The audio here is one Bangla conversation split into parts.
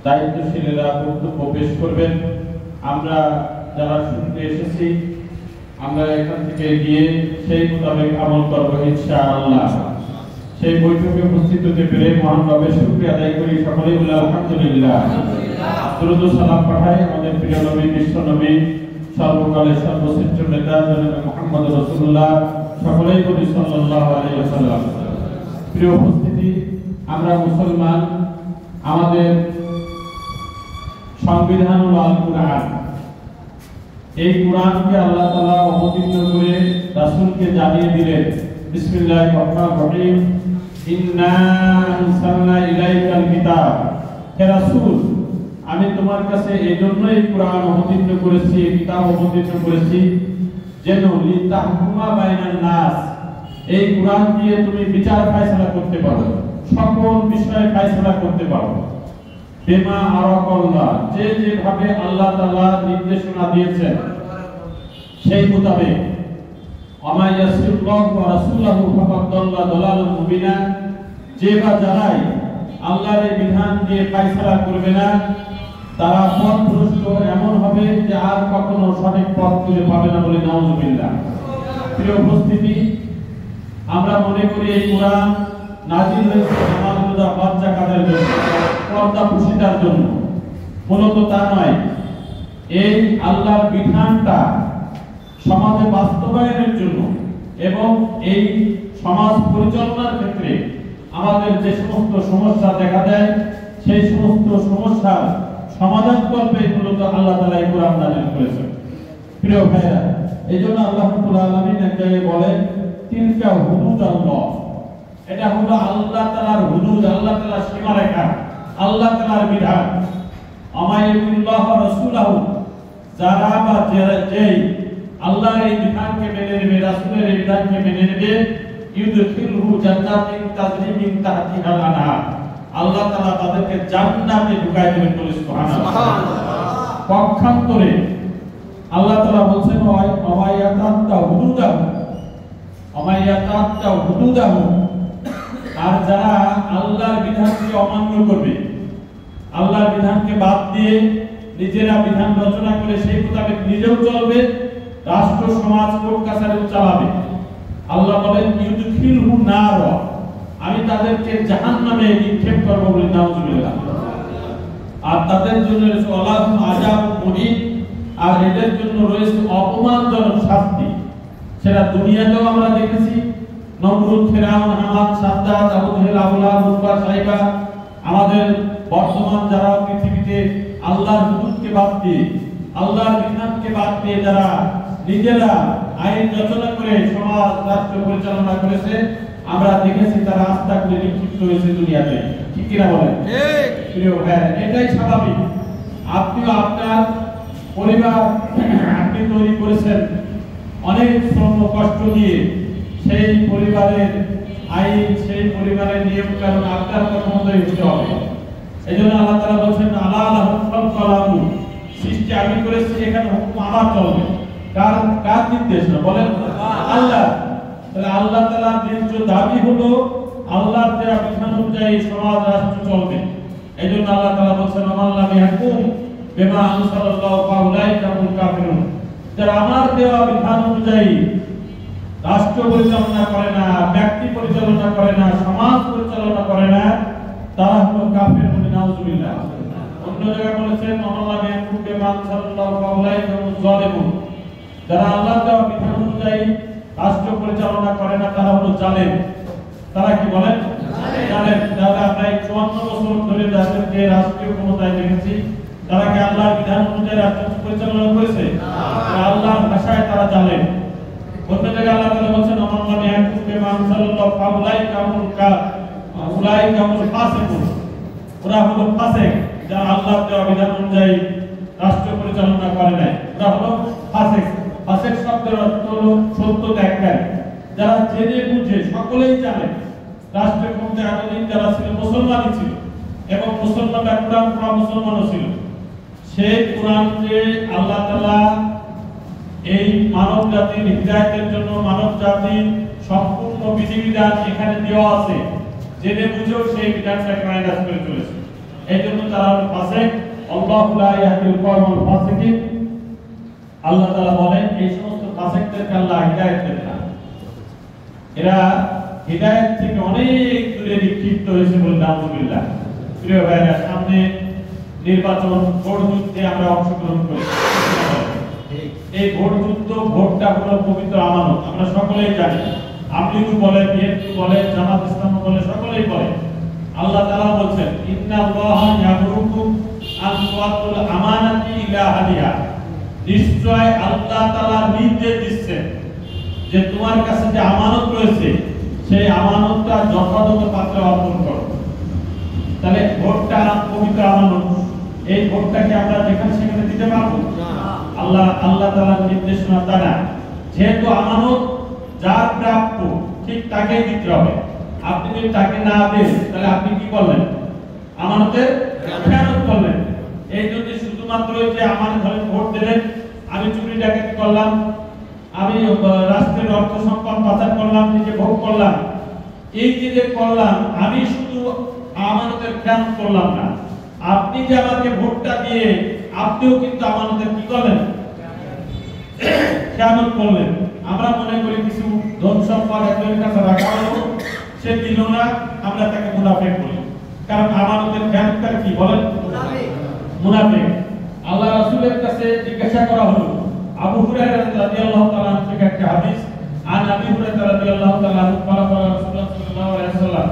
দায়িত্বশীলেরা বক্তব্য পেশ করবেন। আমরা যারা শুনতে এসেছি আমরা এখান থেকে গিয়ে সেই মোতাবেক আমল করব ইনশাআল্লাহ। সেই বৈঠকে উপস্থিত হতে পেরে মহান রবের শুকরিয়া আদায় করি। সকলেই বলি আলহামদুলিল্লাহ। দরুদ ও সালাম পাঠাই আমাদের প্রিয় নবী, বিশ্ব নবী, সর্বকালের সর্বশ্রেষ্ঠ নেতা জনাব মুহাম্মদ রাসূলুল্লাহ, সকলেই বলি সাল্লাল্লাহু আলাইহি ওয়াসাল্লাম। প্রিয় উপস্থিতি, আমরা মুসলমান, আমাদের সংবিধান হলো আল কুরআন। এই কুরআনকে আল্লাহ তাআলা অবতীর্ণ করে রাসূলকে জানিয়ে দিলেন, বিসমিল্লাহির রহমানির রহিম, ইন্না আনসালনা ইলাইকাল কিতাব। হে রাসূল, আমি তোমার কাছে এজন্য এই কুরআন অবতীর্ণ করেছি, এই কিতাব অবতীর্ণ করেছি যেন লিতাহকুমা বাইনান নাস, এই কুরআন দিয়ে তুমি বিচার ফয়সালা করতে পারো, সকল বিষয়ে ফয়সালা করতে পারো। বিমা আরাকাল্লাহ, যে যেভাবে আল্লাহ তাআলা নির্দেশনা দিয়েছেন সেই মোতাবেক। আমা ইয়াসিল্লাহু ওয়া রাসূলুহু ফাকাদ দাল্লা দালালান মুবিনা, যে বা যারাই আল্লাহর এই বিধান দিয়ে ফয়সালা করবে না তারা পথভ্রষ্ট এমন হবে যে আর কখনো সঠিক পথ খুঁজে পাবে না, বলে নাউজুবিল্লাহ। প্রিয় উপস্থিতি, আমরা মনে করি এই কুরআন নাযিল হয়েছে নামাজ রোজা হজ যাকাতের জন্য, পর্দা পুশিদার জন্য। মূলত তা নয়। এই আল্লাহর বিধানটা সমাজে বাস্তবায়নের জন্য এবং এই সমাজ পরিচালনার ক্ষেত্রে আমাদের যে সমস্ত সমস্যা দেখা দেয় সেই সমস্ত সমস্যার সমাধান করবে মূলত আল্লাহ তাআলা এই কুরআন নাযিল করেছেন। প্রিয় ভাইরা, এইজন্য আল্লাহ রাব্বুল আলামিন এক জায়গায় বলেন, তিলকা হুদুদাল্লাহ, এটা হলো আল্লাহ তাআলার হুদুদ, আল্লাহ তাআলার সীমারেখা, আল্লাহ তাআলার বিধান। আমাইয়ুল্লাহ ওয়া রাসূলুহু, যারা বা যেই আল্লাহর এই বিধানকে মেনে নেবে, রাসূলের এই বিধানকে মেনে নেবে, ইউদখিলহু জান্নাতিন তাজরি মিন তাহতিহাল আনহার, আল্লাহ তাআলা তাদেরকে জান্নাতে ঢুকায় দেবেন, বলে সুবহানাল্লাহ। পক্ষান্তরে আল্লাহ তাআলা বলেন, আমায়াতাত্তা হুদুদাহু, আর যারা আল্লাহর বিধানকে অমান্য করবে, আল্লাহর বিধানকে বাদ দিয়ে নিজেরা বিধান রচনা করে সেই মোতাবেক নিজেও চলবে, রাষ্ট্র সমাজ কোর্ট কাছারিও চালাবে, আল্লাহ বলেন ইউদখিলহু নার, আমি তাদেরকে জাহান্নামে নিক্ষেপ করব, বলে নাউজুবিল্লাহ। আর তাদের জন্য রয়েছে আযাবুন মুহিন, আর এদের জন্য রয়েছে অপমানজনক শাস্তি। সেটা দুনিয়াতেও আমরা দেখেছি, নমরুদ, ফিরাউন, হামান, সাদ্দাত, আবু জাহেল, আবু লাহাব, উতবা, সাইবা। আমাদের বর্তমান যারা পৃথিবীতে আল্লাহর হুদুদকে বাদ দিয়ে, আল্লাহর বিধানকে বাদ দিয়ে যারা নিজেরা আইন রচনা করে সমাজ রাষ্ট্র পরিচালনা করেছে, আমরা দেখেছি তারা আস্থা করে নিক্ষিপ্ত হয়েছে দুনিয়াতে। ঠিক কিনা বলেন? ঠিক। প্রিয় ভাইরা, এটাই স্বাভাবিক। আপনিও আপনার পরিবার আপনি তৈরি করেছেন অনেক শ্রম কষ্ট দিয়ে, সেই পরিবারের আইন, সেই পরিবারের নিয়ম কানুন আপনার কথা মতোই হতে হবে। এইজন্য আল্লাহ তাআলা বলেন, আলা লাহুল খালাকু, সৃষ্টি আমি করেছি, এখানে হুকুম আমার চলবে। কার নির্দেশ? না বলেন আল্লাহ। তাহলে আল্লাহ তাআলার ন্যায্য দাবি হলো আল্লাহর দেওয়া বিধান অনুযায়ী সমাজ রাষ্ট্র চলবে। এইজন্য আল্লাহ তাআলা বলেন, মান লাম ইয়াহকুম বিমা আনজালাল্লাহু ফাউলাইকা হুমুল কাফিরুন, যারা আমার দেওয়া বিধান অনুযায়ী রাষ্ট্র পরিচালনা করে না, ব্যক্তি পরিচালনা করে না, সমাজ পরিচালনা করে না, তারা হলো কাফের, বলে নাউজুবিল্লাহ। অন্য জায়গায় বলেছেন, মান লাম ইয়াহকুম বিমা আনজালাল্লাহু ফাউলাইকা হুমুজ জালিমুন, যারা আল্লাহর দেওয়া বিধান অনুযায়ী রাষ্ট্র পরিচালনা করে না তারা হলো জালেম। তারা কি বলেন? জালেম। তাহলে আমরা 54 বছর ধরে যাদেরকে রাষ্ট্রীয় ক্ষমতায় দেখেছি, তারা কি আল্লাহর বিধান অনুযায়ী রাষ্ট্র পরিচালনা করেছে? আল্লাহর ভাষায় তারা জালেম। অন্য জায়গায় আল্লাহ তাআলা বলেছেন, আমাল্লাহ ইয়াহকুম বিমা আনজালাল্লাহু ফাউলাইকা হুমুল ফাসিকুন, ওরা হলো ফাসিক, যারা আল্লাহর দেওয়া বিধান অনুযায়ী রাষ্ট্র পরিচালনা করে না, ওরা হলো ফাসিক। ফাসিক শব্দের অর্থ হলো সত্য ত্যাগকারী, যারা জেনে বুঝে, সকলেই জানে রাষ্ট্রের মধ্যে এতদিন যারা ছিল মুসলমানই ছিল, এবং মুসলমানরা কোরআন পড়া মুসলমানও ছিল। সেই কোরআনকে আল্লাহ তাআলা এই মানব জাতির হিদায়াতের জন্য, মানব জাতির সম্পূর্ণ বিধিবিধান এখানে দেওয়া আছে, জেনে বুঝেও সেই বিধানটাকে মাইনাস করে চলেছে। এইজন্য তারা ফাসিক, আল্লাহু লা ইয়াহদিল কওমাল ফাসিকিন। আল্লাহ তাআলা বলেন এই সমস্ত ফাসিকদেরকে আল্লাহ হিদায়াত দেন না, এরা হিদায়াত থেকে অনেক দূরে নিক্ষিপ্ত হয়েছে বলে নাউযুবিল্লাহ। প্রিয় ভাইরা, সামনে নির্বাচন, ভোট যুদ্ধে আমরা অংশগ্রহণ করি। এই ভোট যুদ্ধ, ভোটটা হলো পবিত্র আমানত, আমরা সকলেই জানি। আমলিগু বলে, বিএনপি বলে, জামাত ইসলাম বলে, সকলেই বলে। আল্লাহ তাআলা বলেন ইন্নাল্লাহা ইয়ামুরুকুম আন তুআতুল আমানাতি ইলা আহলিহা, নিশ্চয় আল্লাহ তাআলা নির্দেশ দিচ্ছেন যে তোমার কাছে যে আমানত রয়েছে সেই আমানতটা যথাযথ পাত্রে অর্পণ করো। তাহলে ভোটটা পবিত্র আমানত, এই ভোটটাকে আমরা যেখানে সেখানে দিতে পারবো না। আল্লাহ তাআলার নির্দেশনা দ্বারা যেহেতু আমানত যার প্রাপ্য ঠিক তাকেই দিতে হবে। আপনি যদি তাকে না দেন তাহলে আপনি কি করলেন? আমানতের খেয়ানত করলেন। এই যদি শুধুমাত্র যে আমানত ধরে ভোট দিলেন, আমি চুরি ডাকাতি করলাম, আমি রাষ্ট্রের অর্থ সম্পদ পাচার করলাম, নিজে ভোগ করলাম, এই যে করলাম, আমি শুধু আমানতের খেয়ানত করলাম না, আপনি যে আমাকে ভোটটা দিয়ে আপনিও কিন্তু আমানতের কি করলেন? খেয়ানত করলেন। আমরা মনে করি কিছু ধন সম্পদ একজনের কাছে রাখা হলো, সে দিল না, আমরা তাকে মুনাফিক বলি। কারণ আমানতের খেয়ানতকার কি বলেন? মুনাফিক। আল্লাহ রাসূলের কাছে জিজ্ঞাসা করা হলো, আবু হুরায়রা রাদিয়াল্লাহু তাআলা থেকে একটা হাদিস, আন আবি হুরায়রা রাদিয়াল্লাহু তাআলা قال রাসূলুল্লাহ সাল্লাল্লাহু আলাইহি ওয়াসাল্লাম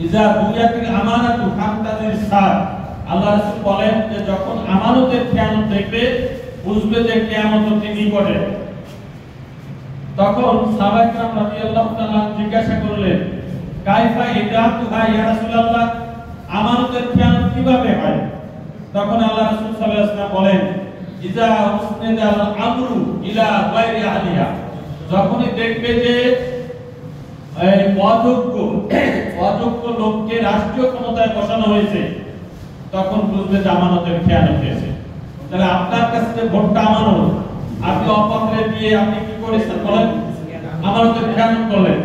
ইজা দুনিয়াতিল আমানাতু ফান্তাজির সার। আল্লাহ রাসূল বলেন যে যখন আমানতের খেয়ানত দেখবে বুঝবে যে কিয়ামত অতি নিকটে। তখন সাহাবায়ে কেরাম রাদিয়াল্লাহু তাআলা জিজ্ঞাসা করলেন, কাইফা ইদাতুহা ইয়া রাসূলুল্লাহ, আমানতের খেয়ানত কিভাবে হয়? তখন আল্লাহ রাসূল সাল্লাল্লাহু আলাইহি ওয়াসাল্লাম বলেন, ইজা উসনিদাল আমরু ইলা গায়রি আহলিহা, যখনই দেখবে যে এই অযোগ্য লোককে রাষ্ট্রীয় ক্ষমতায় বসানো হয়েছে, তখন বুঝবে যে আমানতের খেয়ানত হয়েছে। তাহলে আপনার কাছে যে ভোটটা আমানত, আপনি অপত্রে দিয়ে আপনি কি করেছেন বলেন? আমানতের খেয়ানত করলেন।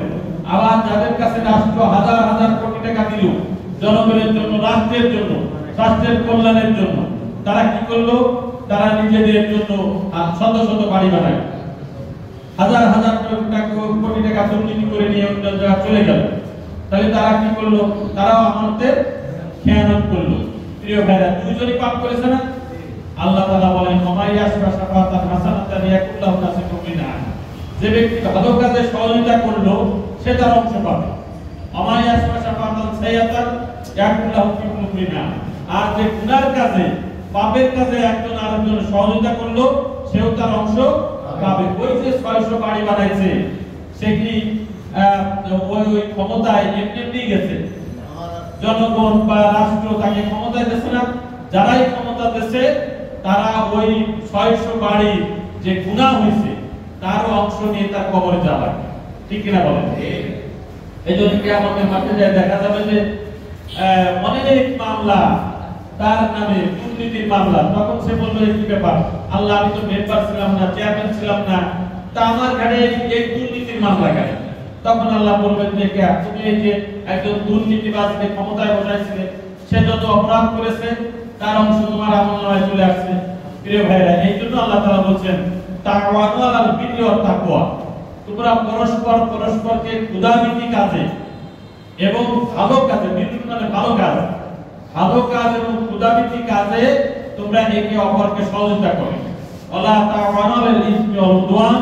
আবার যাদের কাছে রাষ্ট্র হাজার হাজার কোটি টাকা দিল জনগণের জন্য, রাষ্ট্রের জন্য, রাষ্ট্রের কল্যাণের জন্য, তারা কি করলো? তারা নিজেদের জন্য শত শত বাড়ি বানায়, হাজার হাজার কোটি টাকা দুর্নীতি করে নিয়ে অন্য জায়গায় চলে গেল। তাহলে তারা কি করলো? তারাও আমানতের খেয়ানত করলো। প্রিয় ভাইরা, দুইজনই পাপ করেছে না? আল্লাহ তাআলা বলেন, মাইয়াশফা শাফাতান হাসানাতান ইয়াকুল্লাহু নাসিবুম মিনহা, যে ব্যক্তি ভালো কাজে সহযোগিতা করলো সে তার অংশ পাবে। মাইয়াশফা শাফাতান সাইয়াতান ইয়াকুল্লাহু কিফলুম মিনহা, আর যে গুনার কাজে, পাপের কাজে একজন আরেকজন সহযোগিতা করলো সেও তার অংশ পাবে। ওই যে 600 বাড়ি বানাইছে, সে কি ওই ক্ষমতায় এমনি গেছে? জনগণ বা রাষ্ট্র তাকে ক্ষমতায় দিয়েছে না? যারাই ক্ষমতা দিয়েছে তারা ওই 600 বাড়ি যে গুনাহ হয়েছে তার অংশ নিয়ে তার কবরে যাবে। ঠিক কিনা বলেন? এইজন্য কিয়ামতের মাঠে যায় দেখা যাবে যে অনেক মামলা তার নামে, দুর্নীতির মামলা। তখন সে বলবে, কি ব্যাপার আল্লাহ, আমি তো মেম্বার ছিলাম না, চেয়ারম্যান ছিলাম না, তা আমার ঘাড়ে এই দুর্নীতির মামলা কেন? তখন আল্লাহ বলবেন যে তুমি এই যে একজন দুর্নীতিবাজকে ক্ষমতায় বসাইছিলে, সে যত অপরাধ করেছে তার অংশ তোমার আমলনামায় চলে আসছে। প্রিয় ভাইরা, এই জন্য আল্লাহ তাআলা বলেন তাওয়ানু আলাল বিররি ওয়াত তাকওয়া, তোমরা পরস্পরকে ক্ষুধাবৃত্তি কাজে এবং ভালো কাজে, বিররি মানে ভালো কাজ, ভালো কাজ এবং ক্ষুধাবৃত্তি কাজে তোমরা একে অপরকে সহযোগিতা করো। ওয়ালা তাওয়ানু আলাল ইসমি ওয়াল উদওয়ান,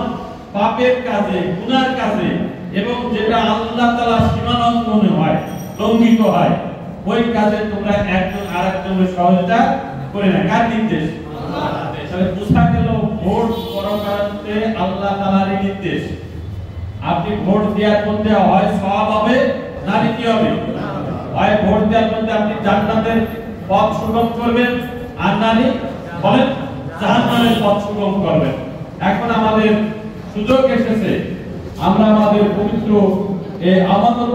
পাপের কাজে, গুনার কাজে এবং যেটা আল্লাহ তাআলা সীমালঙ্ঘন হয়, লঙ্ঘিত হয়, ওই কাজে তোমরা একজন আরেকজনের সহযোগিতা করে না। কার নির্দেশ? আল্লাহর নির্দেশ। তাহলে বুঝা গেল ভোট পরকালে আল্লাহ তাআলারই নির্দেশ। আপনি ভোট দেওয়ার মধ্যে হয় সওয়াব হবে, না কি হবে? হয় ভোট দেওয়ার মধ্যে আপনি জান্নাতের পথ সুগম করবেন, আর নারী বলেন জাহান্নামের পথ সুগম করবেন। এখন আমাদের সুযোগ এসেছে আমরা আমাদের পবিত্র এই আমানত